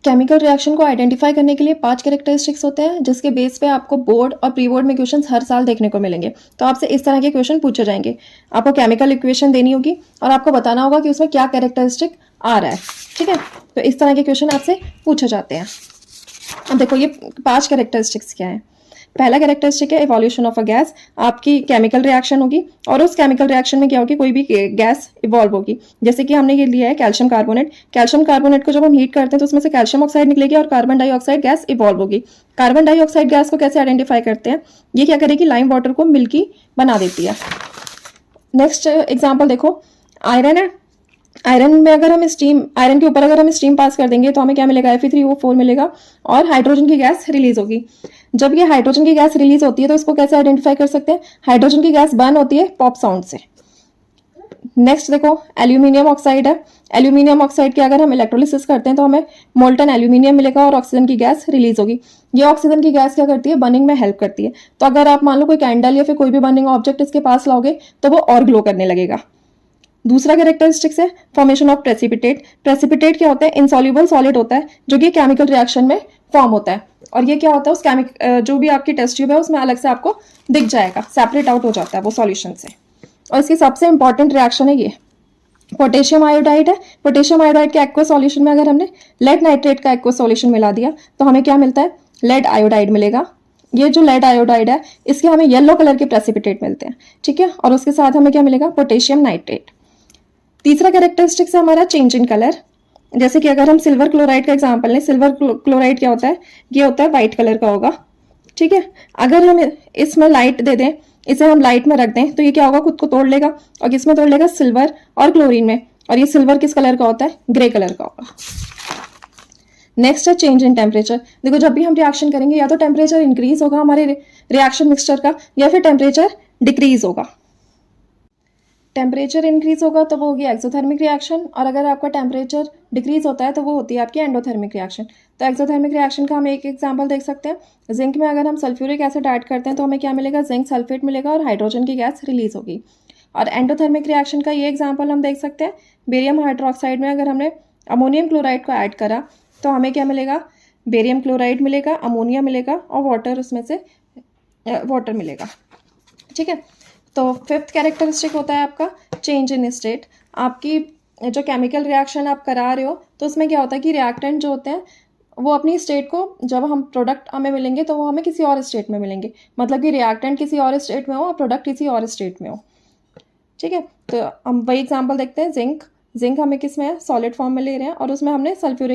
Chemical reaction को identify करने के लिए 5 कैरेक्टरिस्टिक्स होते हैं, जिसके बेस पे आपको बोर्ड और प्री बोर्ड में क्वेश्चंस हर साल देखने को मिलेंगे। तो आपसे इस तरह के क्वेश्चन पूछे जाएंगे। आपको केमिकल इक्वेशन देनी होगी और आपको बताना होगा कि उसमें क्या कैरेक्टरिस्टिक आ रहा है। ठीक है, तो इस तरह के क्वेश्चन आपसे पूछे जाते हैं। अब देखो ये 5 कैरेक्टरिस्टिक्स क्या है। पहला कैरेक्टरिस्टिक है इवोल्यूशन ऑफ अ गैस। आपकी केमिकल रिएक्शन होगी और उस केमिकल रिएक्शन में क्या होगी, कोई भी गैस इवॉल्व होगी। जैसे कि हमने ये लिया है कैल्शियम कार्बोनेट। कैल्शियम कार्बोनेट को जब हम हीट करते हैं तो उसमें से कैल्शियम ऑक्साइड निकलेगी और कार्बन डाइऑक्साइड गैस इवॉल्व होगी। कार्बन डाइऑक्साइड गैस को कैसे आइडेंटिफाई करते हैं, ये क्या करेगी, लाइम वाटर को मिल्की बना देती है। नेक्स्ट एग्जाम्पल देखो, आयरन है। आयरन में अगर हम स्टीम, आयरन के ऊपर अगर हम स्टीम पास कर देंगे तो हमें क्या मिलेगा, Fe3O4 मिलेगा और हाइड्रोजन की गैस रिलीज होगी। जब ये हाइड्रोजन की गैस रिलीज होती है तो इसको कैसे आइडेंटिफाई कर सकते हैं, हाइड्रोजन की गैस बर्न होती है पॉप साउंड से। नेक्स्ट देखो एल्यूमिनियम ऑक्साइड है। एल्यूमिनियम ऑक्साइड की अगर हम इलेक्ट्रोलिसिस करते हैं तो हमें मोल्टन एल्यूमिनियम मिलेगा और ऑक्सीजन की गैस रिलीज होगी। ये ऑक्सीजन की गैस क्या करती है, बर्निंग में हेल्प करती है। तो अगर आप मान लो कोई कैंडल या फिर कोई भी बर्निंग ऑब्जेक्ट इसके पास लाओगे तो वो और ग्लो करने लगेगा। दूसरा कैरेक्टरिस्टिक्स है फॉर्मेशन ऑफ प्रेसिपिटेट। प्रेसिपिटेट क्या होता है, इनसॉल्युबल सॉलिड होता है जो कि केमिकल रिएक्शन में फॉर्म होता है। और ये क्या होता है, उस जो भी आपकी टेस्ट ट्यूब है उसमें अलग से आपको दिख जाएगा, सेपरेट आउट हो जाता है वो सॉल्यूशन से। और इसकी सबसे इंपॉर्टेंट रिएक्शन है ये पोटेशियम आयोडाइड है। पोटेशियम आयोडाइड के एक्वा सॉल्यूशन में अगर हमने लेड नाइट्रेट का एक्वा सॉल्यूशन मिला दिया तो हमें क्या मिलता है, लेड आयोडाइड मिलेगा। ये जो लेड आयोडाइड है इसके हमें येलो कलर के प्रेसिपिटेट मिलते हैं। ठीक है, और उसके साथ हमें क्या मिलेगा, पोटेशियम नाइट्रेट। तीसरा कैरेक्टरिस्टिक्स है हमारा चेंज इन कलर। जैसे कि अगर हम सिल्वर क्लोराइड का एग्जांपल लें, सिल्वर क्लोराइड क्या होता है, ये होता है व्हाइट कलर का होगा। ठीक है, अगर हम इसमें लाइट दे दें, इसे हम लाइट में रख दें तो ये क्या होगा, खुद को तोड़ लेगा और किसमें तोड़ लेगा, सिल्वर और क्लोरीन में। और ये सिल्वर किस कलर का होता है, ग्रे कलर का होगा। नेक्स्ट है चेंज इन टेम्परेचर। देखो जब भी हम रिएक्शन करेंगे या तो टेम्परेचर इंक्रीज होगा हमारे रिएक्शन मिक्सचर का या फिर टेम्परेचर डिक्रीज होगा। टेम्परेचर इंक्रीज होगा तो वो होगी एक्सोथर्मिक रिएक्शन, और अगर आपका टेम्परेचर डिक्रीज होता है तो वो होती है आपकी एंडोथर्मिक रिएक्शन। तो एक्सोथर्मिक रिएक्शन का हम एक एग्जांपल देख सकते हैं। जिंक में अगर हम सल्फ्यूरिक एसिड ऐड करते हैं तो हमें क्या मिलेगा, जिंक सल्फेट मिलेगा और हाइड्रोजन की गैस रिलीज होगी। और एंडोथर्मिक रिएक्शन का ये एग्जाम्पल हम देख सकते हैं, बेरियम हाइड्रोक्साइड में अगर हमने अमोनियम क्लोराइड को ऐड करा तो हमें क्या मिलेगा, बेरियम क्लोराइड मिलेगा, अमोनिया मिलेगा और वाटर, उसमें से वाटर मिलेगा। ठीक है, तो फिफ्थ कैरेक्टरिस्टिक होता है आपका चेंज इन स्टेट। आपकी जो केमिकल रिएक्शन आप करा रहे हो तो उसमें क्या होता है कि रिएक्टेंट जो होते हैं वो अपनी स्टेट को, जब हम प्रोडक्ट हमें मिलेंगे तो वो हमें किसी और स्टेट में मिलेंगे। मतलब कि रिएक्टेंट किसी और स्टेट में हो और प्रोडक्ट किसी और स्टेट में हो। ठीक है, तो हम वही एग्जाम्पल देखते हैं, जिंक। जिंक हमें किस में है, सॉलिड फॉर्म में ले रहे हैं और उसमें हमने सल्फ्यूरिक